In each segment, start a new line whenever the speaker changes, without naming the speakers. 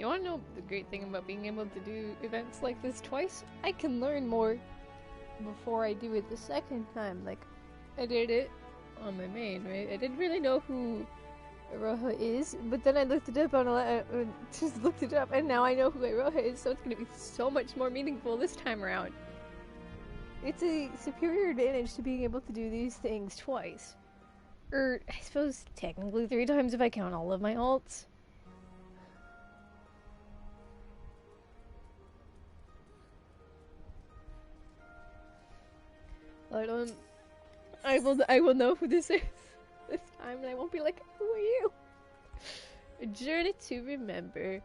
You wanna know the great thing about being able to do events like this twice? I can learn more before I do it the second time. Like, I did it on my main, right? I didn't really know who Iroha is, but then I looked it up on just looked it up, and now I know who Iroha is, so it's gonna be so much more meaningful this time around. It's a superior advantage to being able to do these things twice. Or, I suppose, technically 3 times if I count all of my alts. But, I will know who this is this time, and I won't be like, who are you? A journey to remember.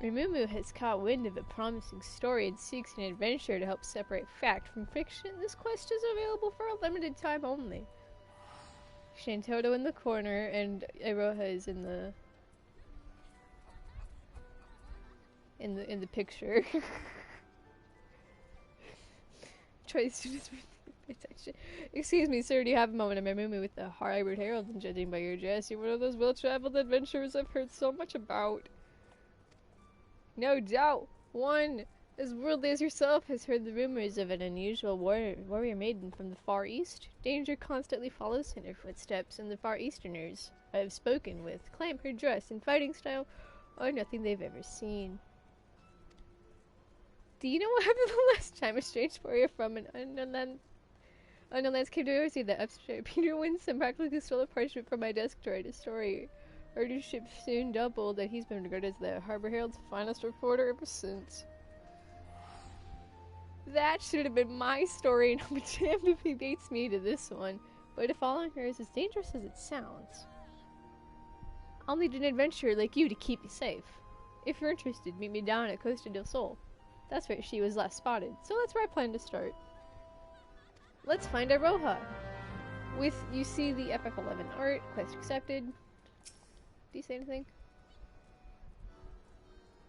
Rimumu has caught wind of a promising story and seeks an adventure to help separate fact from fiction. This quest is available for a limited time only. Shantoto in the corner, and Iroha is in the picture. Tries to just attention. Excuse me, sir, do you have a moment of Rimumu with the Hybrid Herald, and judging by your dress, you're one of those well-traveled adventurers I've heard so much about. No doubt, one as worldly as yourself has heard the rumors of an unusual warrior maiden from the Far East. Danger constantly follows in her footsteps, and the Far Easterners I have spoken with claim her dress and fighting style are nothing they've ever seen. Do you know what happened the last time a strange warrior from an unknown lands came to oversee the upstream? Peter Winsome practically stole a parchment from my desk to write a story. Our readership soon doubled, and he's been regarded as the Harbor Herald's finest reporter ever since. That should have been my story, and I'll be damned if he beats me to this one. But if following her is as dangerous as it sounds, I'll need an adventurer like you to keep me safe. If you're interested, meet me down at Costa del Sol. That's where she was last spotted, so that's where I plan to start. Let's find Iroha. You see the FF11 art, quest accepted. Do you say anything?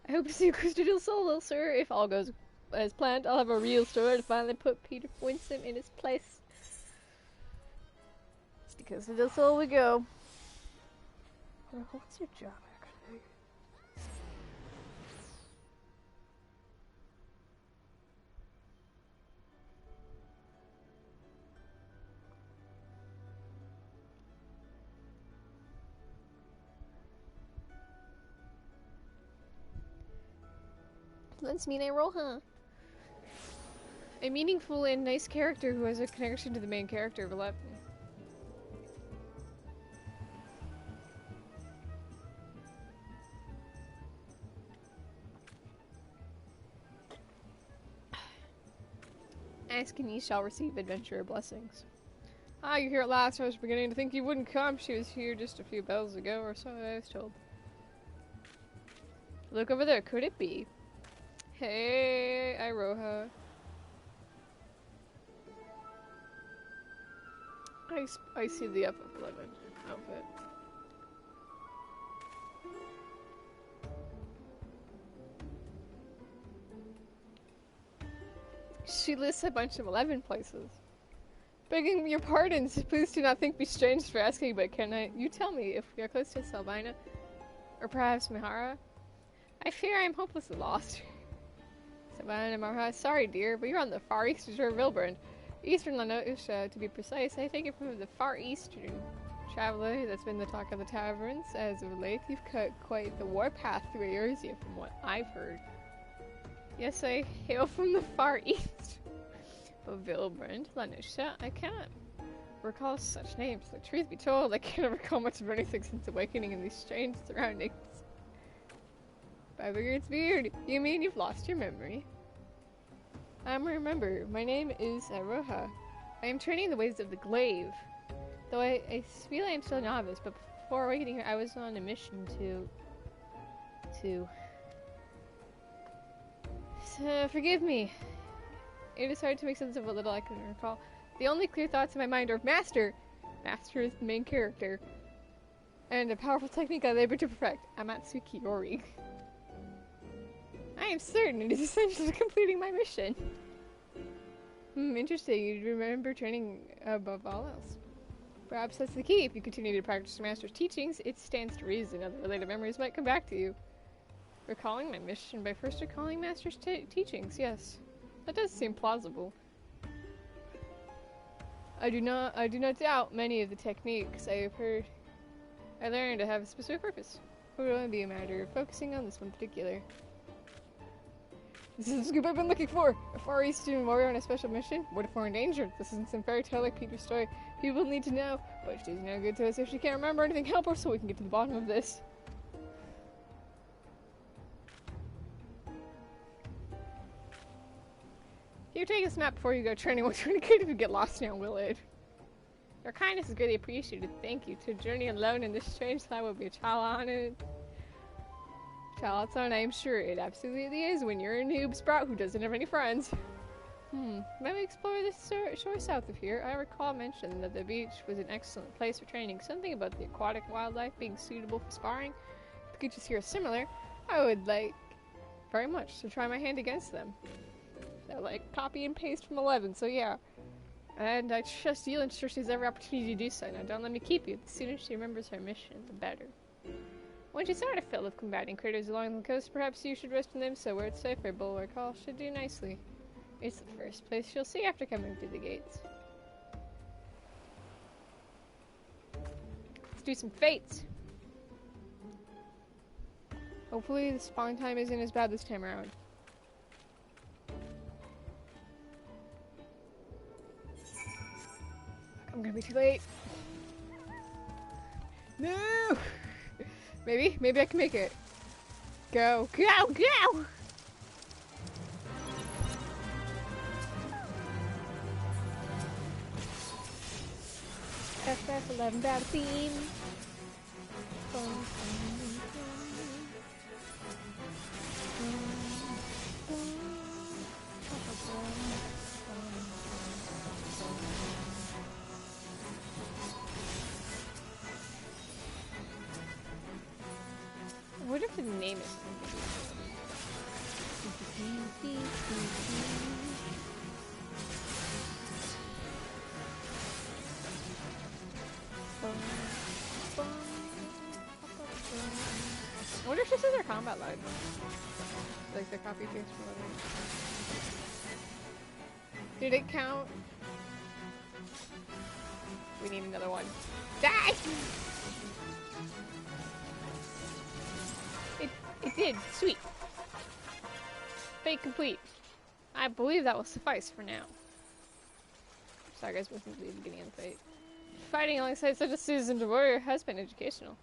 I hope to see you Costa del Sol, sir. If all goes as planned, I'll have a real story to finally put Peter Winsome in his place. To Costa del Sol we go. What's your job, actually? Let's meet Iroha. A meaningful and nice character who has a connection to the main character of 11. Ask and ye shall receive adventurer blessings. Ah, you're here at last. I was beginning to think you wouldn't come. She was here just a few bells ago, or so I was told. Look over there. Could it be? Hey, Iroha. I see the FF11 outfit. She lists a bunch of 11 places. Begging your pardons, please do not think me strange for asking, but you tell me if we are close to Salvina? Or perhaps Mihara? I fear I am hopelessly lost. Savannah Marha, sorry dear, but you're on the far east of Vilbrand. Eastern Lanusha, to be precise. I take it from the far eastern traveler that's been the talk of the taverns. As of late, you've cut quite the warpath through Eorzea from what I've heard. Yes, I hail from the far east. But Vilbrand, Lanusha, I cannot recall such names. The truth be told, I cannot recall much of anything since awakening in these strange surroundings. By the Beard's beard, you mean you've lost your memory? Remember, my name is Iroha. I am training the ways of the glaive. Though I feel I am still a novice, but before awakening here, I was on a mission So, forgive me. It is hard to make sense of what little I can recall. The only clear thoughts in my mind are Master! Master is the main character. And a powerful technique I labor to perfect. Amatsuki Yori. I am certain it is essential to completing my mission. Interesting. You remember training above all else. Perhaps that's the key. If you continue to practice the Master's teachings, it stands to reason other related memories might come back to you. Recalling my mission by first recalling Master's teachings, yes. That does seem plausible. I do not doubt many of the techniques I have heard. I learned to have a specific purpose. It would only be a matter of focusing on this one particular. This is the scoop I've been looking for! A Far East student warrior on a special mission? What if we're endangered? This isn't some fairy tale like Peter's story. People need to know, but she's no good to us if she can't remember anything. Help her so we can get to the bottom of this. You take this map before you go training. What's really good if you get lost now, will it? Your kindness is greatly appreciated. Thank you. To journey alone in this strange land will be a child on it. Child's on, I am sure it absolutely is when you're a noob sprout who doesn't have any friends. Let me explore this shore south of here. I recall mentioning that the beach was an excellent place for training. Something about the aquatic wildlife being suitable for sparring. If the creatures here are similar, I would like very much to try my hand against them. So, like, copy and paste from 11, so yeah. And I trust you'll ensure she has every opportunity to do so. Now, don't let me keep you. The sooner she remembers her mission, the better. When she's sort of filled with combating critters along the coast, perhaps you should rest in them so where it's safer. Bulwark Hall should do nicely. It's the first place she'll see after coming through the gates. Let's do some fates. Hopefully the spawn time isn't as bad this time around. I'm gonna be too late. No! Maybe I can make it. Go, go, go! FF11 battle theme. I wonder if the name is I wonder if this is their combat line. Like the copy paste from other. Did it count? We need another one. Die! It did. Sweet. Fate complete. I believe that will suffice for now. Sorry guys, wasn't the beginning of the fight. Fighting alongside such a seasoned warrior has been educational.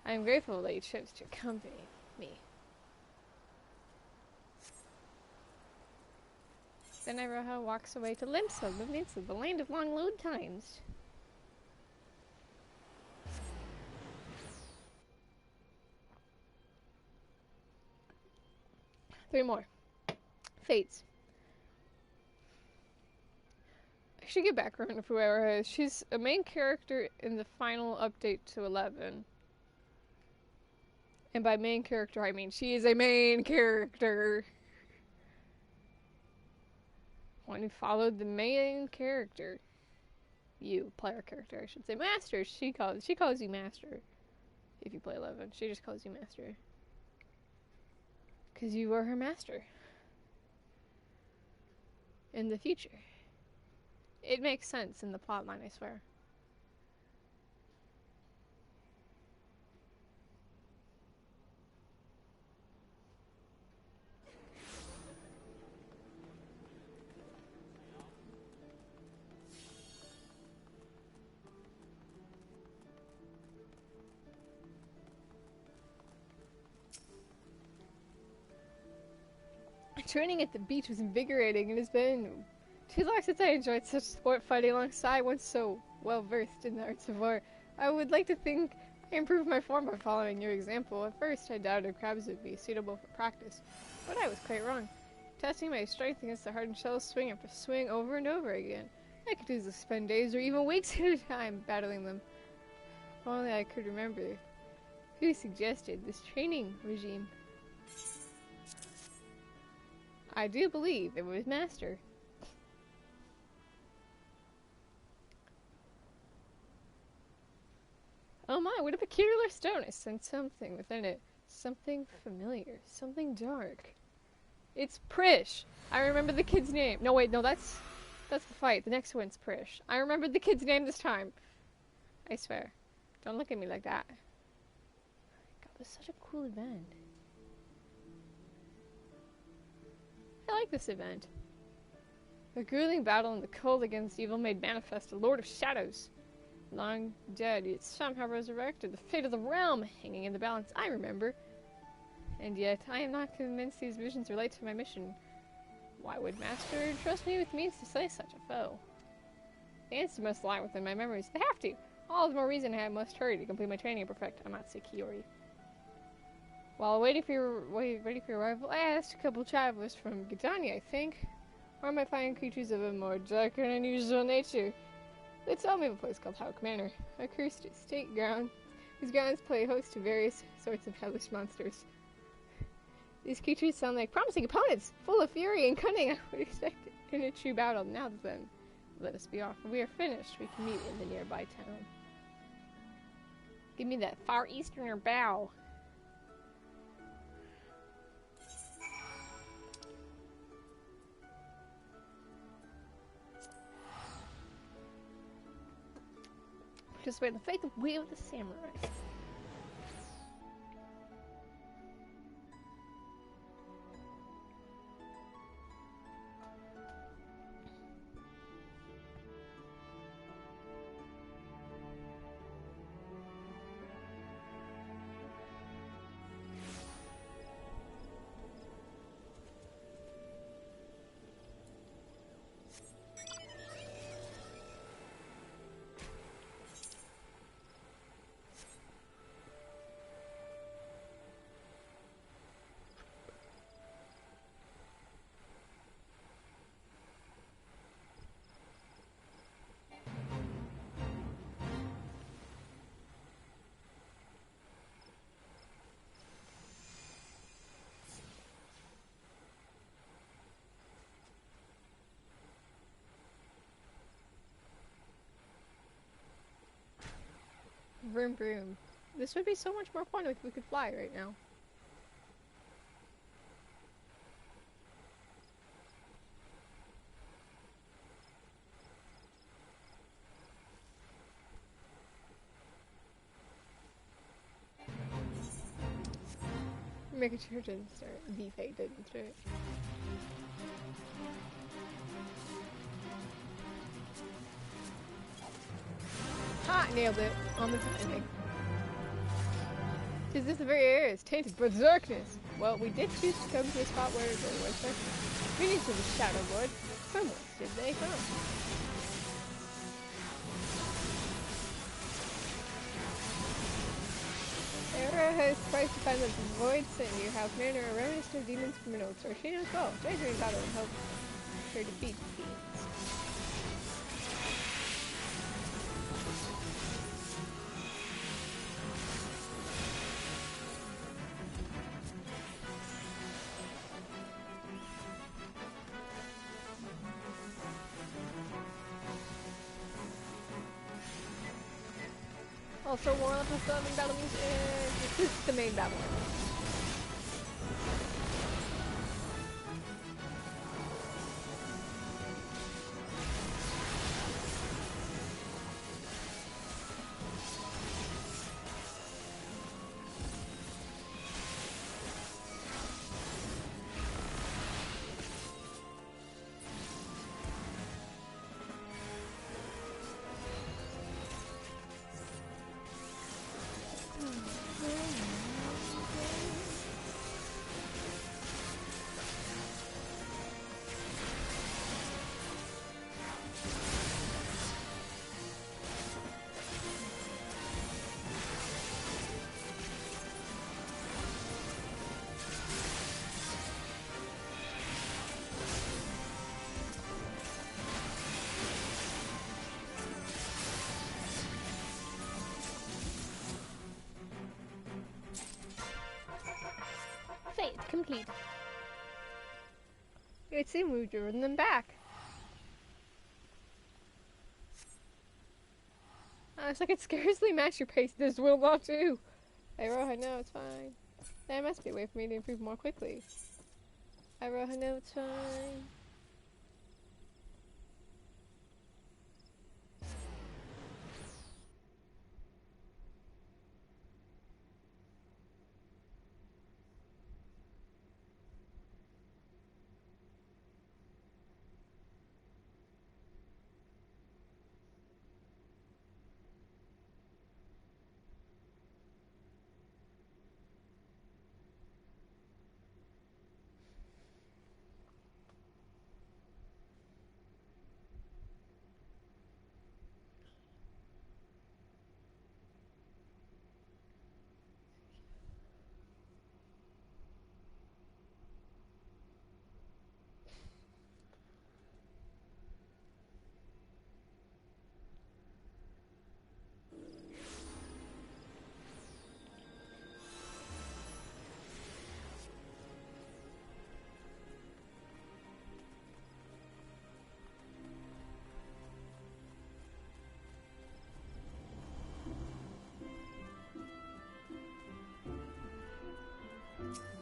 I am grateful that you chose to accompany me. Then Iroha walks away to Limsa, the land of long load times. Three more. Fates. I should get background of who Iroha is. She's a main character in the final update to 11. And by main character, I mean she is a main character. One who followed the main character. You, player character, I should say. Master, she calls you Master. If you play 11, she just calls you Master. Because you were her master. In the future. It makes sense in the plotline, I swear. Training at the beach was invigorating. It has been too long since I enjoyed such sport fighting alongside one so well versed in the arts of war. I would like to think I improved my form by following your example. At first I doubted crabs would be suitable for practice, but I was quite wrong. Testing my strength against the hardened shells swing after swing over and over again. I could easily spend days or even weeks at a time battling them. If only I could remember who suggested this training regime. I do believe it was Master. Oh my, what a peculiar stone! I sensed something within it. Something familiar. Something dark. It's Prish! I remember the kid's name. No, wait, no, that's the fight. The next one's Prish. I remembered the kid's name this time. I swear. Don't look at me like that. God, this is such a cool event. I like this event. A grueling battle in the cold against evil made manifest the Lord of Shadows. Long dead, yet somehow resurrected. The fate of the realm hanging in the balance, I remember. And yet, I am not convinced these visions relate to my mission. Why would Master trust me with means to slay such a foe? The answer must lie within my memories. They have to! All the more reason I must hurry to complete my training and perfect Amatsu Kiyori. While waiting for your arrival, I asked a couple travelers from Gidani, I think, where I might find creatures of a more dark and unusual nature. They told me of a place called Hawk Manor, a cursed state ground, whose grounds play host to various sorts of hellish monsters. These creatures sound like promising opponents, full of fury and cunning. I would expect in a true battle. Now then, let us be off. When we are finished, we can meet in the nearby town. Give me that far easterner bow. Participate in the faith of Wheel of the Samurai. Vroom vroom. This would be so much more fun if we could fly right now. Making sure it didn't start. The fake didn't start. Ha! Nailed it. On the timing. Tis this the very air is tainted by darkness. Well, we did choose to come to a spot where there was darkness. Greetings to the Shadow Lord. From whence did they come? Era has twice defined that the voids in your house manor are reminiscent of demons from an old source. She knows well. Join her in battle and help her defeat the fiends. Also, more on the main battle means this is the main battle. Complete. It seemed we've driven them back. It's like it scarcely match your pace. This will not do. Hey, Rohan, no, it's fine. There must be a way for me to improve more quickly. I wrote her no time.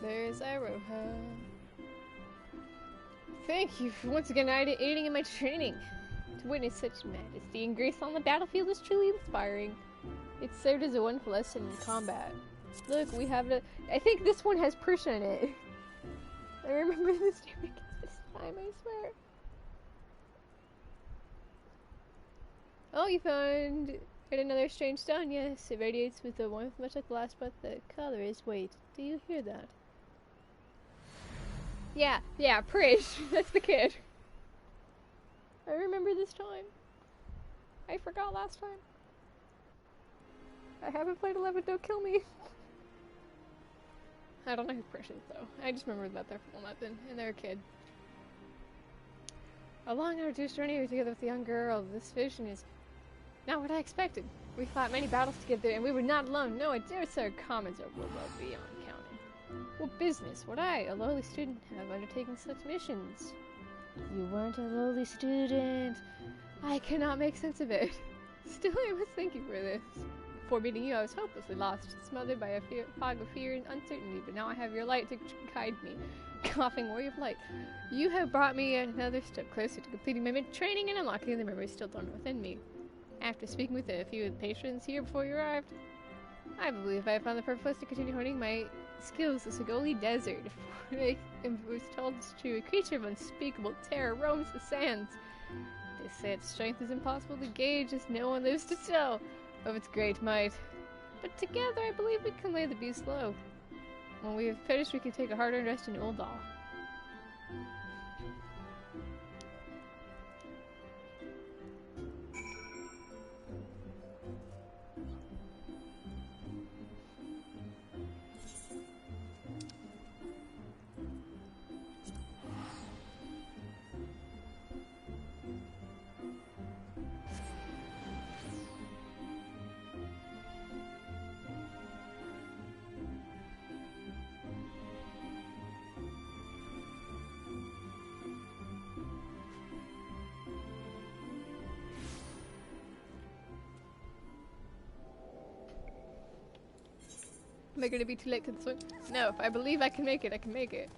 There's Aroha. Thank you for once again aiding in my training. To witness such majesty and grace on the battlefield is truly inspiring. It served as a wonderful lesson in combat. Look, we have the. I think this one has Persia in it. I remember this time, I swear. Oh, you found another strange stone. Yes, it radiates with a warmth much like the last, but the color is. Wait, do you hear that? Yeah, Prish. That's the kid. I remember this time. I forgot last time. I haven't played 11, don't kill me. I don't know who Prish is, though. I just remember that they're from 11, and they're a kid. Along our journey together with the young girl, this vision is not what I expected. We fought many battles together, and we were not alone. No, I dare say our comments are well beyond counting. What business would I, a lowly student, have undertaken such missions? You weren't a lowly student. I cannot make sense of it. Still, I was thanking for this. Before meeting you, I was hopelessly lost, smothered by a fog of fear and uncertainty, but now I have your light to guide me. Coughing warrior of light. You have brought me another step closer to completing my training and unlocking the memories still dormant within me. After speaking with a few of the patrons here before you arrived, I believe I have found the perfect place to continue honing my skills. The Segoli Desert. I was told it's true. A creature of unspeakable terror roams the sands. They say its strength is impossible to gauge, as no one lives to tell of its great might. But together, I believe we can lay the beast low. When we have finished, we can take a hard-earned rest in Uldal. Am I going to be too late to this one? No, if I believe I can make it, I can make it.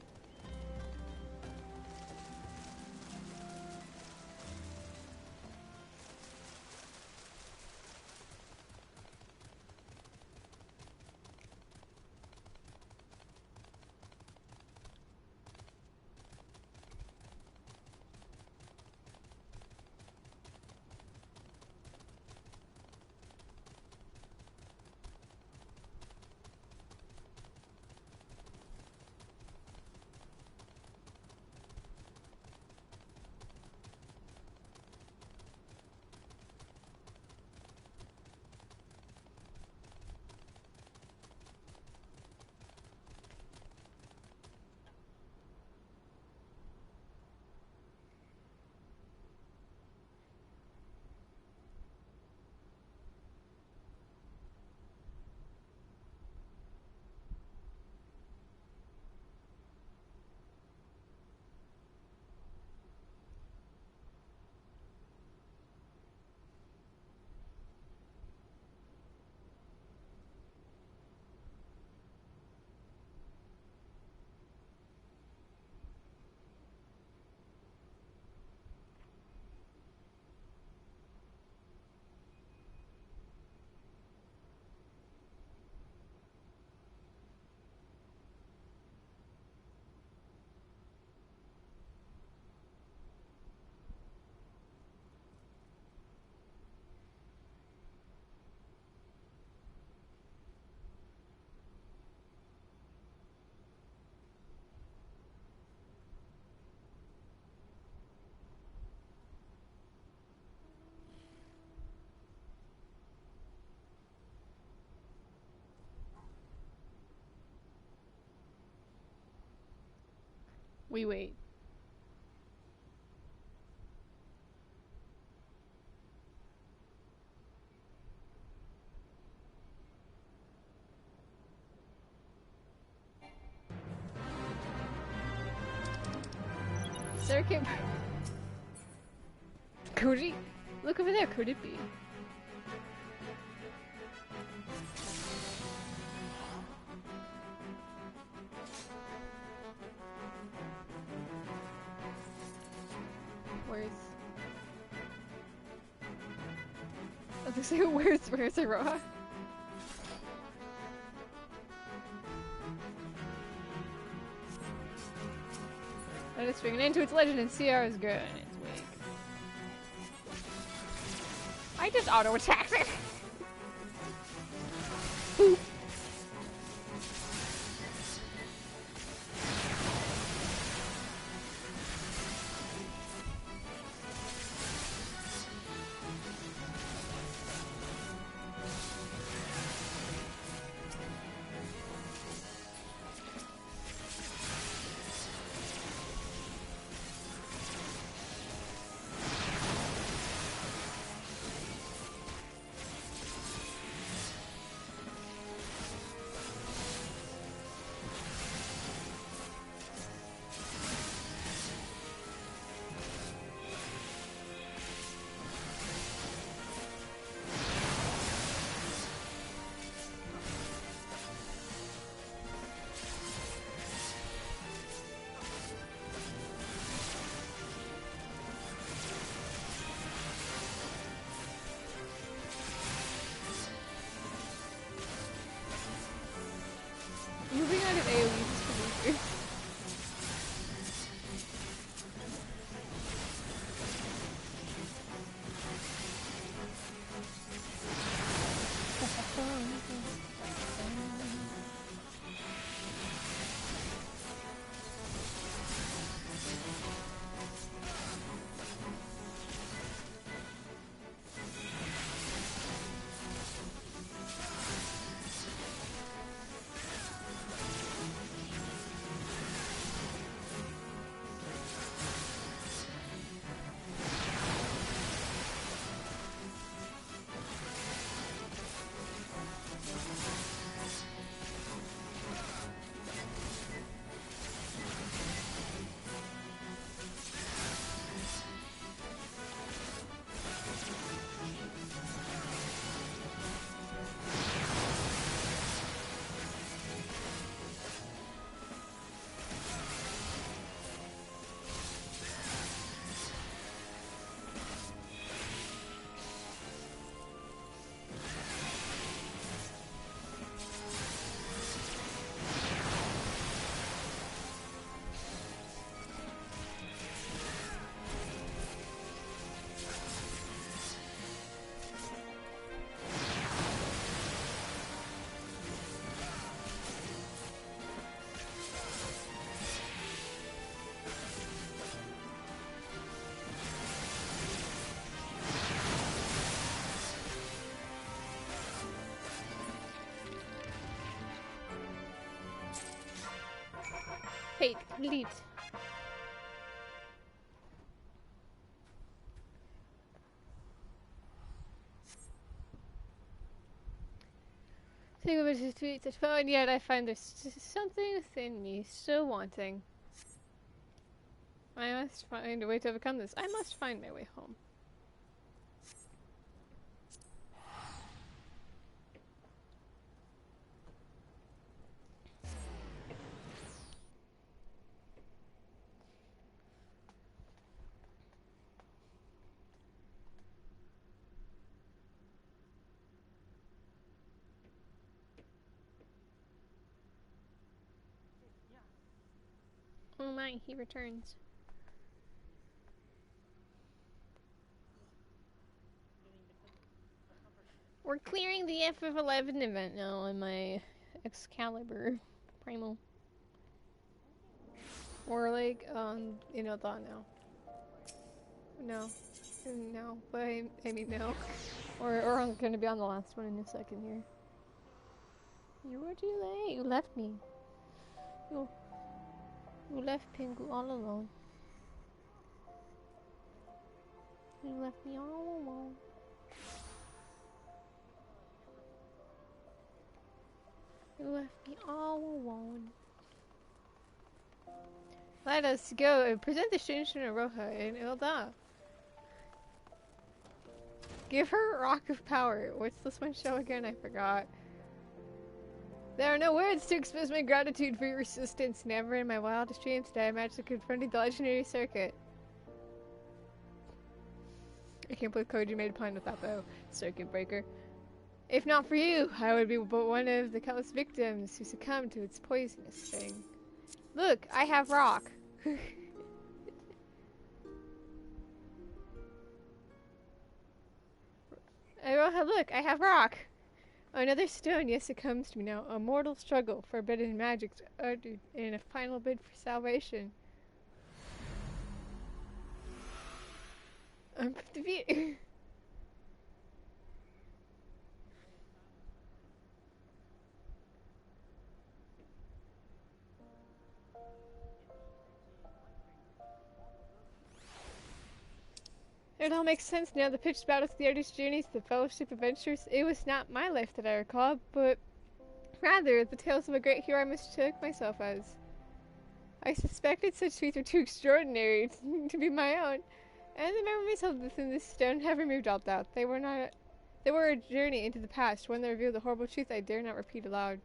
We wait. Circuit. Could it? Look over there. Could it be? Where's Aroha? Let it swing into its legend and see how it's good in its wake. I just auto attacked it. Boop. Moving out of AoE is pretty weird. Fate complete. Think of it as tweets at phone, yet I find there's something within me so wanting. I must find a way to overcome this. I must find my way home. Oh my, he returns. We're clearing the FF11 event now on my Excalibur Primal. Or like, you know, thought now. No. No, but I mean no. Or I'm gonna be on the last one in a second here. You were too late. You left me. You left Pingu all alone. You left me all alone. You left me all alone. Let us go and present the stranger to Roja in Ilda. Give her Rock of Power. What's this one show again? I forgot. There are no words to express my gratitude for your assistance. Never in my wildest dreams did I imagine confronting the legendary circuit. I can't believe Koji made a pun with that though. Circuit breaker. If not for you, I would be but one of the countless victims who succumbed to its poisonous sting. Look, I have rock. Roja, look, I have rock. Another stone, yes, it comes to me now. A mortal struggle, forbidden magic uttered in a final bid for salvation. I'm the view. It all makes sense now. The pitched battles, the artist journeys, the fellowship adventures. It was not my life that I recall, but rather the tales of a great hero I mistook myself as. I suspected such feats were too extraordinary to be my own, and the memories of within this stone have removed all doubt. They were a journey into the past, one that revealed the horrible truth I dare not repeat aloud.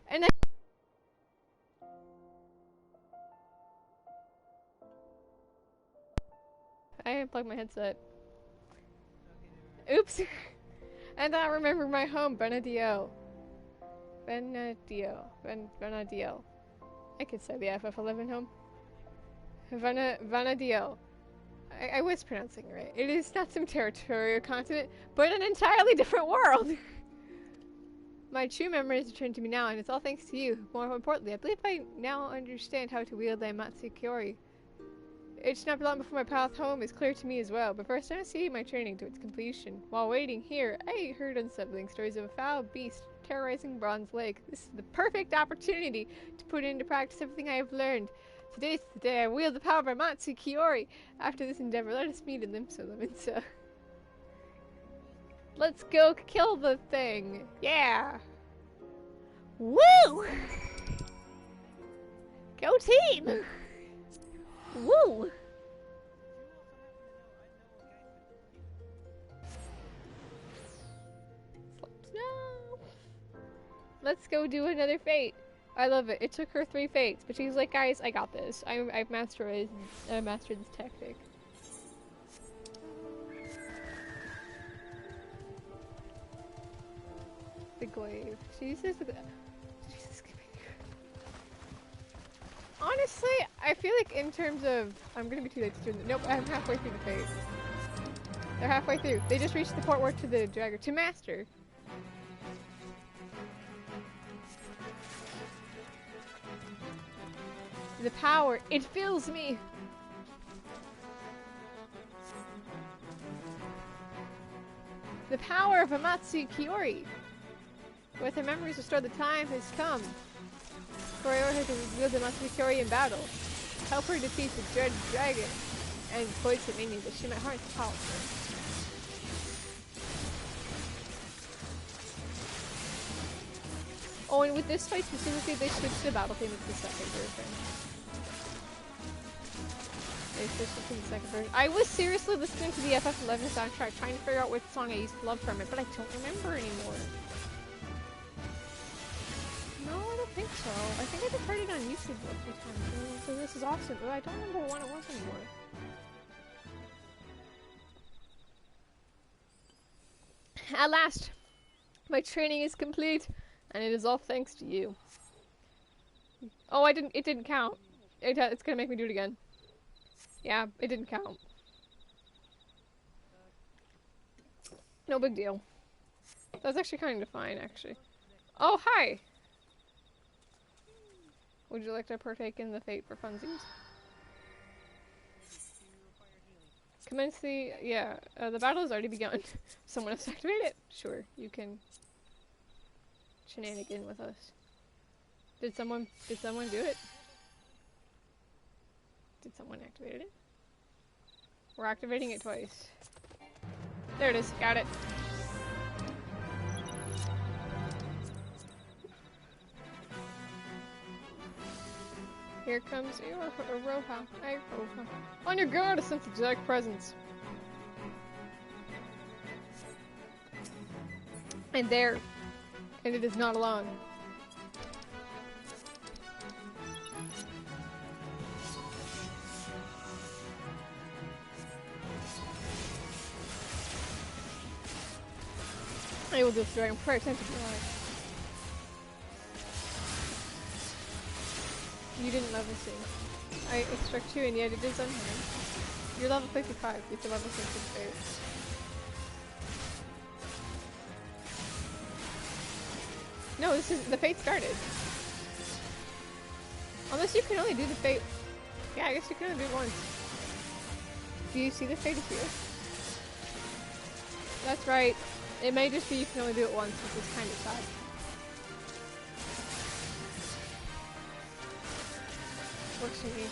And I unplugged my headset. Oops! And I remember my home, Benadio. Benadio. I could say the FF11 home. Benadio. I was pronouncing it right. It is not some territorial continent, but an entirely different world! My true memories return to me now, and it's all thanks to you. More importantly, I believe I now understand how to wield the Matsukiori. It should not be long before my path home is clear to me as well, but first I must see my training to its completion. While waiting here, I heard unsettling stories of a foul beast terrorizing Bronze Lake. This is the perfect opportunity to put into practice everything I have learned. Today's the day I wield the power of Matsu Kiori. After this endeavor, let us meet in Limsa. Let's go kill the thing! Yeah! Woo! Go team! Woo! No! Let's go do another fate. I love it. It took her 3 fates, but she's like, guys, I got this. I've mastered this tactic. The glaive. Jesus. Honestly, I feel like in terms of... I'm gonna be too late to do... Nope, I'm halfway through the phase. They're halfway through. They just reached the port where to the dragger. To master! The power. It fills me! The power of Amatsu Kiori! With her memories restored, the time has come. For her to wield the Matsukiori in battle. Help her defeat the dread dragon and poison minions that she might harness the power. Oh, and with this fight specifically, they switched the battle theme to the second version. They switched it to the second version. I was seriously listening to the FF11 soundtrack, trying to figure out what song I used to love from it, but I don't remember anymore. I think so. I think I just heard it on YouTube a few times. So this is awesome. But I don't remember what it was anymore. At last, my training is complete, and it is all thanks to you. Oh, it didn't count. It's gonna make me do it again. Yeah, it didn't count. No big deal. That's actually kind of fine, actually. Oh, hi! Would you like to partake in the fate for funsies? Commence the... yeah, the battle has already begun. Someone has activated it? Sure, you can... shenanigan with us. Did someone do it? Did someone activate it? We're activating it twice. There it is. Got it. Here comes Roha. Hi, Roha. On your guard, a sense of dark presence. And there. And it is not alone. I will do this dragon prayer attention to life. You didn't level C. I expect you, and yet it is unhidden. You're level 55 with the level 68. No, this is the fate started. Unless you can only do the fate. Yeah, I guess you can only do it once. Do you see the fate appear? That's right. It may just be you can only do it once, which is kind of sad. Works for me.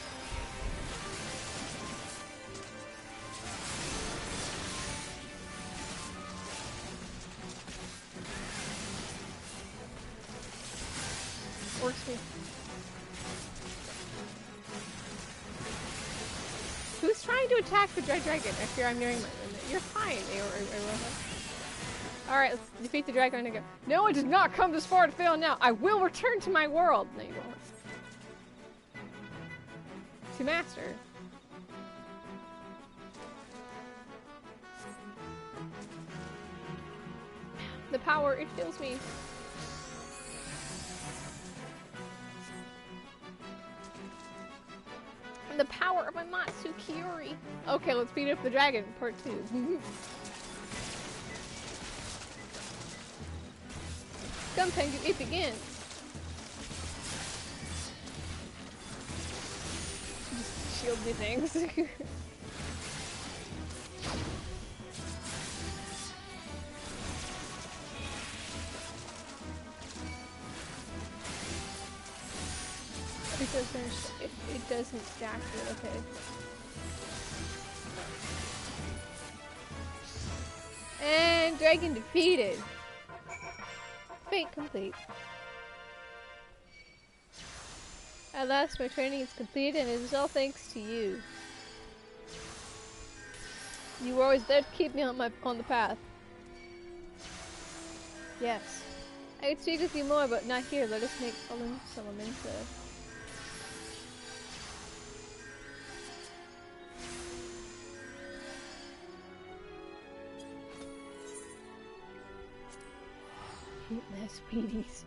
Works for me. Who's trying to attack the Dread Dragon? I fear I'm nearing my limit. You're fine, Aroha. Alright, let's defeat the dragon again. No, it does not come this far to fail now. I will return to my world. No, you won't. To master. The power, it fills me. And the power of Amatsu Kiyori. Okay, let's beat up the dragon, part 2. Come, Pengu, it begins! Just shield me things. It doesn't stack it, okay. And dragon defeated! Fate complete. At last my training is complete and it is all thanks to you. You were always there to keep me on the path. Yes. I could speak with you more, but not here. Let us make fallen Salamenta. Less beaties.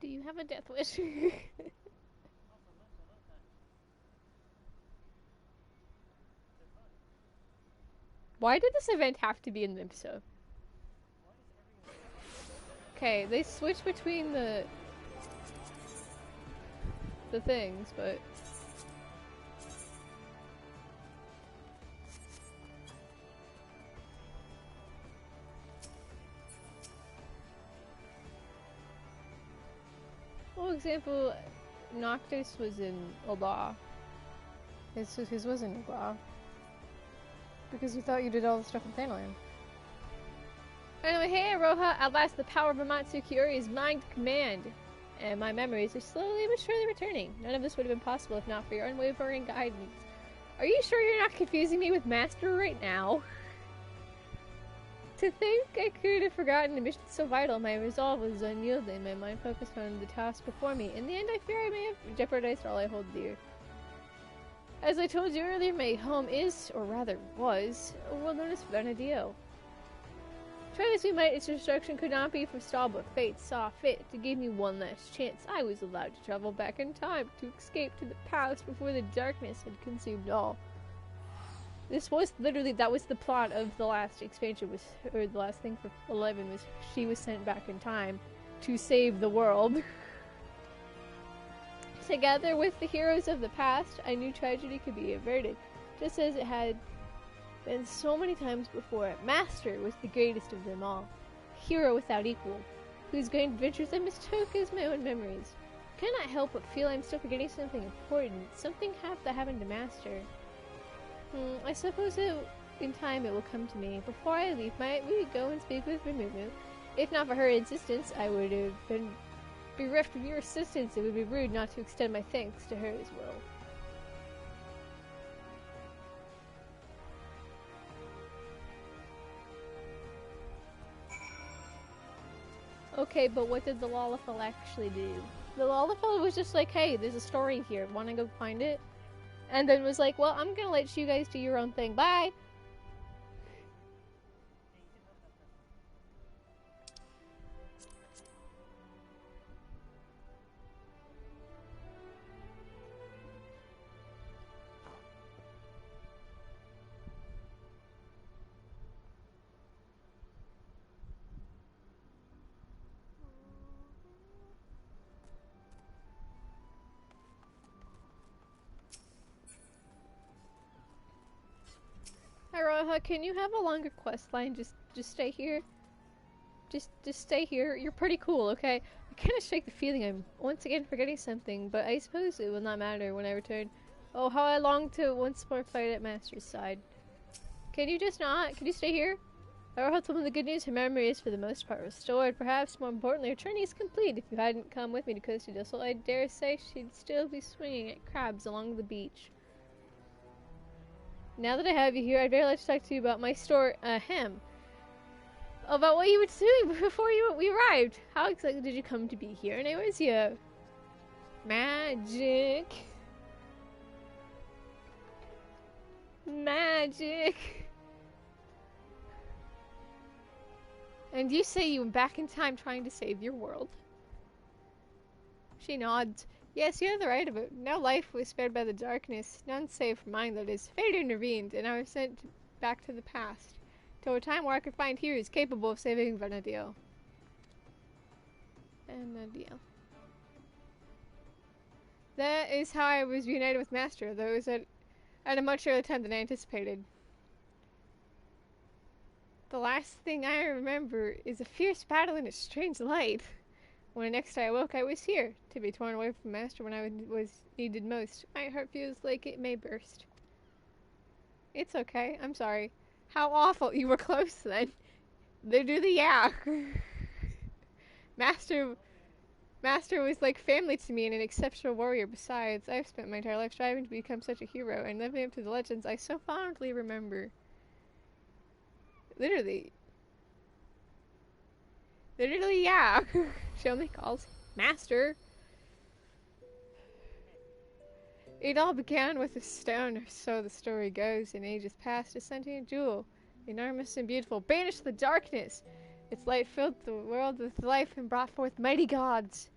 Do you have a death wish? Why did this event have to be in Mimso? Okay, they switch between the things, but for example, Noctis was in Oba. His was in Oba. Because you thought you did all the stuff in Thanalan. Anyway, hey Aroha, at last the power of Amatsu Kiyori is mine to command. And my memories are slowly but surely returning. None of this would have been possible if not for your unwavering guidance. Are you sure you're not confusing me with Master right now? To think I could have forgotten a mission so vital, my resolve was unyielding, my mind focused on the task before me. In the end, I fear I may have jeopardized all I hold dear. As I told you earlier, my home is, or rather was, a world known as Venedio. Try as we might, its destruction could not be forestalled, but fate saw fit to give me one last chance. I was allowed to travel back in time to escape to the past before the darkness had consumed all. This was literally, that was the plot of the last expansion, or the last thing for 11 was she was sent back in time to save the world. Together with the heroes of the past, I knew tragedy could be averted, just as it had been so many times before. Master was the greatest of them all, hero without equal, whose great adventures I mistook as my own memories. I cannot help but feel I'm still forgetting something important, something that happened to Master. I suppose in time it will come to me. Before I leave, might we go and speak with Rimumu? If not for her insistence, I would have been bereft of your assistance. It would be rude not to extend my thanks to her as well. Okay, but what did the Lalafell actually do? The Lalafell was just like, hey, there's a story here, wanna go find it? And then was like, well, I'm gonna let you guys do your own thing, bye! Aroha, can you have a longer quest line? Just stay here. Just stay here. You're pretty cool, okay? I kinda shake the feeling I'm once again forgetting something, but I suppose it will not matter when I return. Oh, how I long to once more fight at Master's side. Can you just not? Can you stay here? Aroha told me the good news, her memory is for the most part restored. Perhaps more importantly, her journey is complete. If you hadn't come with me to Costa del Sol, I dare say she'd still be swinging at crabs along the beach. Now that I have you here, I'd very like to talk to you about my store, about what you were doing before we arrived. How exactly did you come to be here? And it was you. Magic. Magic. And you say you went back in time trying to save your world. She nods. Yes, you have the right of it. No life was spared by the darkness, none save for mine, that is. Fate intervened, and I was sent back to the past, to a time where I could find heroes capable of saving Venedio. Venedio. That is how I was reunited with Master, though it was at a much earlier time than I anticipated. The last thing I remember is a fierce battle in a strange light. When the next I awoke, I was here, to be torn away from Master when I was needed most. My heart feels like it may burst. It's okay, I'm sorry. How awful, you were close then. They do the yeah. Master was like family to me and an exceptional warrior. Besides, I've spent my entire life striving to become such a hero and living up to the legends I so fondly remember. Literally, yeah. Show me calls Master. It all began with a stone, or so the story goes. In ages past, a sentient jewel, enormous and beautiful, banished the darkness. Its light filled the world with life and brought forth mighty gods.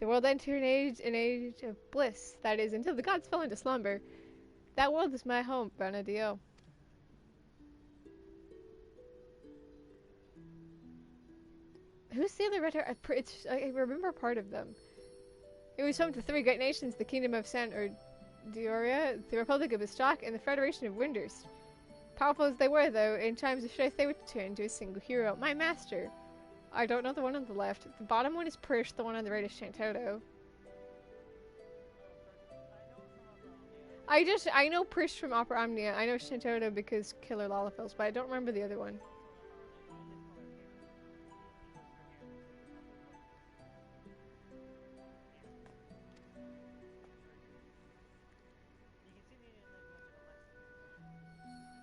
The world entered an age of bliss, that is, until the gods fell into slumber. That world is my home, Benedio. Who's the other red hair? I remember part of them. It was home to three great nations, the Kingdom of San Dioria, the Republic of Istok, and the Federation of Winders. Powerful as they were, though, in times of strife they would turn to a single hero, my master. I don't know the one on the left. The bottom one is Prish, the one on the right is Shantoto. I know Prish from Opera Omnia. I know Shantoto because Killer Lalafels, but I don't remember the other one.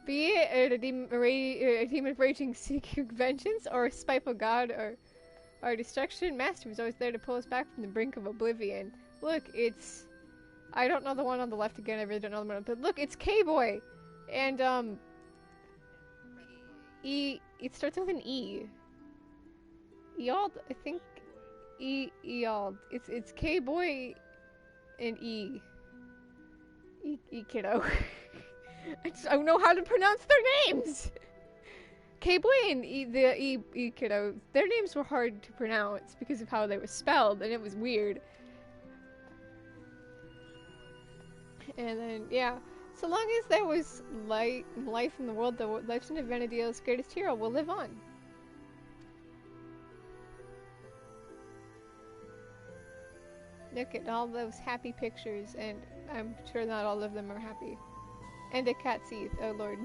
Be it a demon raging seeking vengeance, or a spiteful god, or our destruction, Master was always there to pull us back from the brink of oblivion. Look, it's I don't know the one on the left again. I really don't know the one. But look, it's K-Boy, and E. It starts with an E. Eald, I think. Eald. It's K-Boy and E. E kiddo. I just don't know how to pronounce their names. K-Boy and E kiddo. Their names were hard to pronounce because of how they were spelled, and it was weird. And then, yeah, so long as there was life in the world, the legend of Vana'diel's greatest hero will live on. Look at all those happy pictures, and I'm sure not all of them are happy. And a cat teeth, oh lord.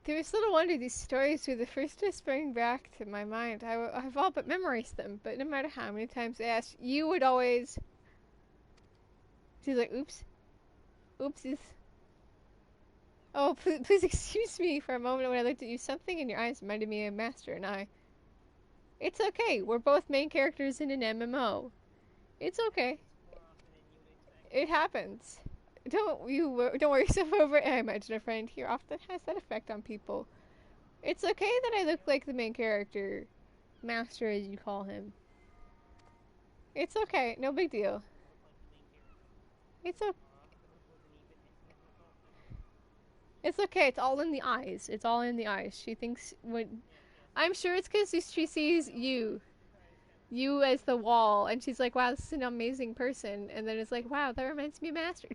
There's little wonder these stories were the first to spring back to my mind. I've all but memorized them, but no matter how many times I asked, you would always... She's like, oops. Oopsies. Oh, please excuse me for a moment when I looked at you. Something in your eyes reminded me of Master and I. It's okay. We're both main characters in an MMO. It's okay. It happens. Don't worry yourself over it. I imagine a friend here often has that effect on people. It's okay that I look like the main character. Master, as you call him. It's okay. No big deal. It's okay. It's okay. It's all in the eyes. It's all in the eyes. She thinks when... I'm sure it's because she sees you. You as the wall. And she's like, wow, this is an amazing person. And then it's like, wow, that reminds me of Master.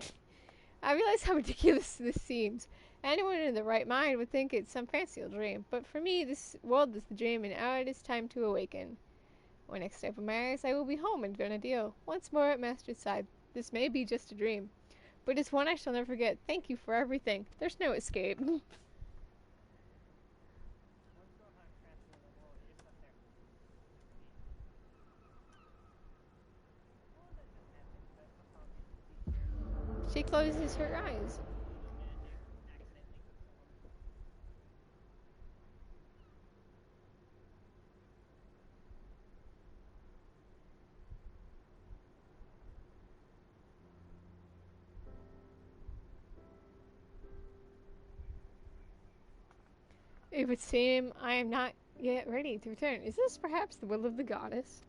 I realize how ridiculous this seems. Anyone in the right mind would think it's some fancy old dream. But for me, this world is the dream, and now it is time to awaken. When next I open my eyes, I will be home in Vana'diel, once more at Master's side. This may be just a dream, but it's one I shall never forget. Thank you for everything. There's no escape. She closes her eyes. It would seem I am not yet ready to return. Is this perhaps the will of the goddess?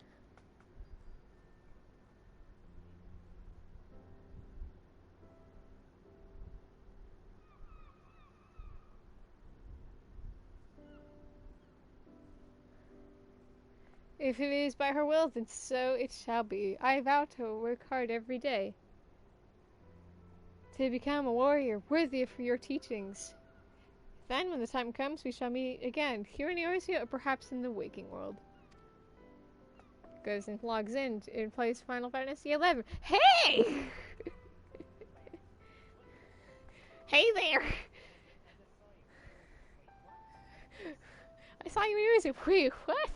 If it is by her will, then so it shall be. I vow to work hard every day to become a warrior worthy of your teachings. Then, when the time comes, we shall meet again, here in Eorzea or perhaps in the waking world. Goes and logs in and plays Final Fantasy 11. Hey! Hey there! I saw you in Eorzea. Wait, what?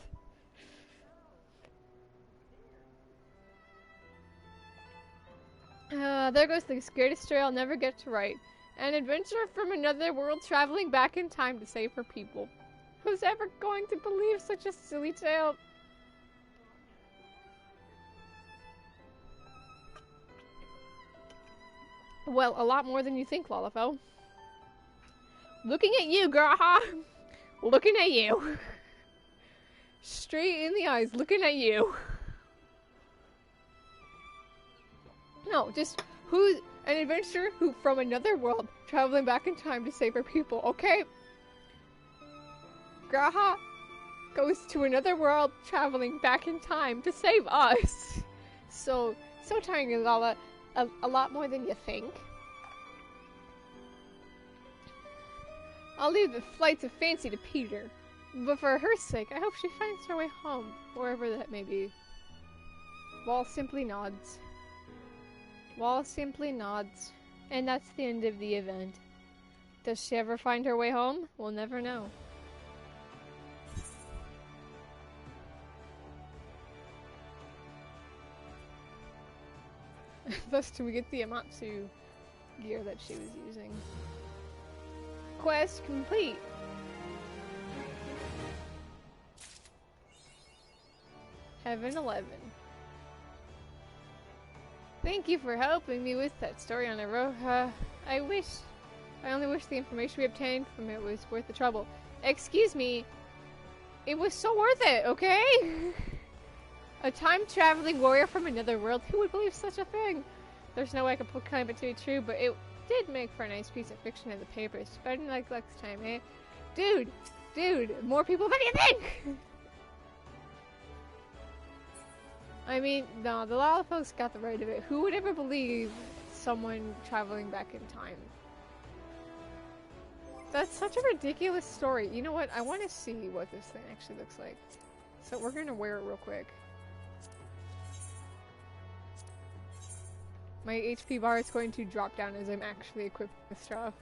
There goes the greatest story I'll never get to write. An adventure from another world traveling back in time to save her people. Who's ever going to believe such a silly tale? Well, a lot more than you think, Lalafell. Looking at you, Graha! Looking at you. Straight in the eyes, looking at you. No, just who's an adventurer who from another world traveling back in time to save her people, okay? Graha goes to another world traveling back in time to save us. So tiny, Lala. A lot more than you think. I'll leave the flights of fancy to Peter. But for her sake, I hope she finds her way home, wherever that may be. Wall simply nods. Wall simply nods. And that's the end of the event. Does she ever find her way home? We'll never know. Thus do we get the Amatsu gear that she was using. Quest complete. Heaven 11. Thank you for helping me with that story on Aroha. I only wish the information we obtained from it was worth the trouble. Excuse me. It was so worth it, okay? A time-traveling warrior from another world? Who would believe such a thing? There's no way I could claim it to be true, but it did make for a nice piece of fiction in the papers. Better than like next time, eh? Dude! More people than you think! I mean, no, the lot of folks got the right of it. Who would ever believe someone traveling back in time? That's such a ridiculous story. You know what? I want to see what this thing actually looks like. So we're gonna wear it real quick. My HP bar is going to drop down as I'm actually equipped with stuff.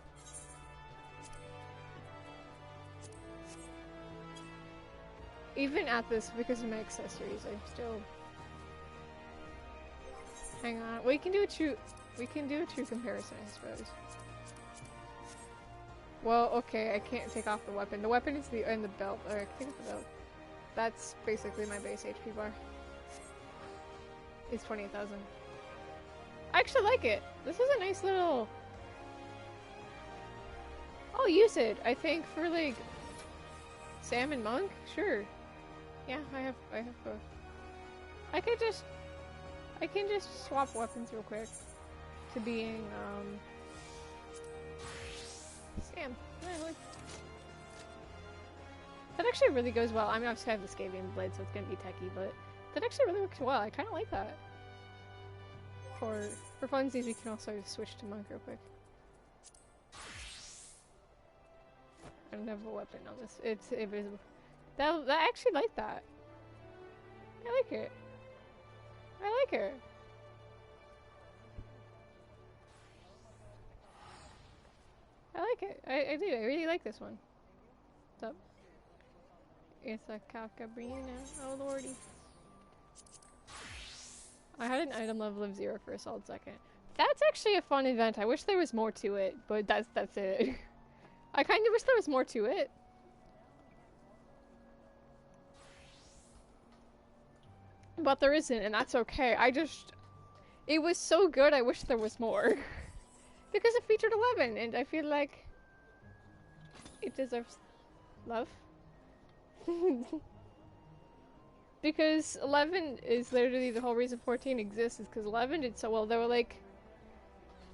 Even at this, because of my accessories, I'm still... Hang on. We can do a true comparison, I suppose. Well, okay, I can't take off the weapon. The weapon is the belt. Or I can take off the belt. That's basically my base HP bar. It's 28,000. I actually like it. This is a nice little... I'll use it, I think, for like... Sam and Monk? Sure. Yeah, I have both. I can just swap weapons real quick to being, Sam. That actually really goes well. I mean, obviously I have the Scabian blade, so it's gonna be techie, but that actually really works well. I kind of like that. For funsies, we can also switch to Monk real quick. I don't have a weapon on this. It's invisible. I actually like that. I like it. I like it. I like it. I do. I really like this one. What's up? It's a Calcabrina. Oh lordy. I had an item level of 0 for a solid second. That's actually a fun event. I wish there was more to it, but that's it. I kind of wish there was more to it. But there isn't, and that's okay. It was so good, I wish there was more. Because it featured 11, and I feel like it deserves love. Because 11 is literally the whole reason 14 exists, is because 11 did so well. They were like,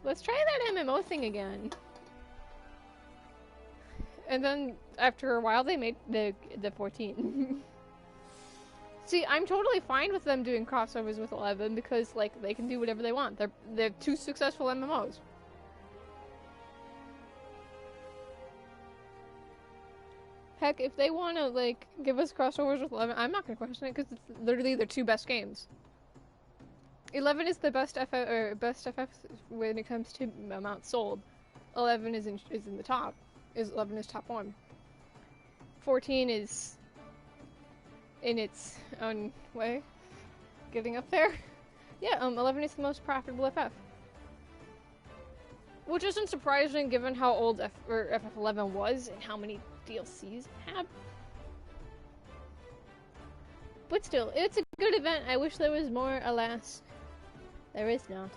let's try that MMO thing again. And then, after a while, they made the 14. See, I'm totally fine with them doing crossovers with 11 because, like, they can do whatever they want. They're two successful MMOs. Heck, if they want to, like, give us crossovers with 11, I'm not going to question it because it's literally their two best games. 11 is the best FF when it comes to amount sold. 11 is in the top. 11 is top 1. 14 is in its own way getting up there. Yeah, 11 is the most profitable FF. Which isn't surprising given how old FF11 was and how many DLCs it had. But still, it's a good event. I wish there was more. Alas, there is not.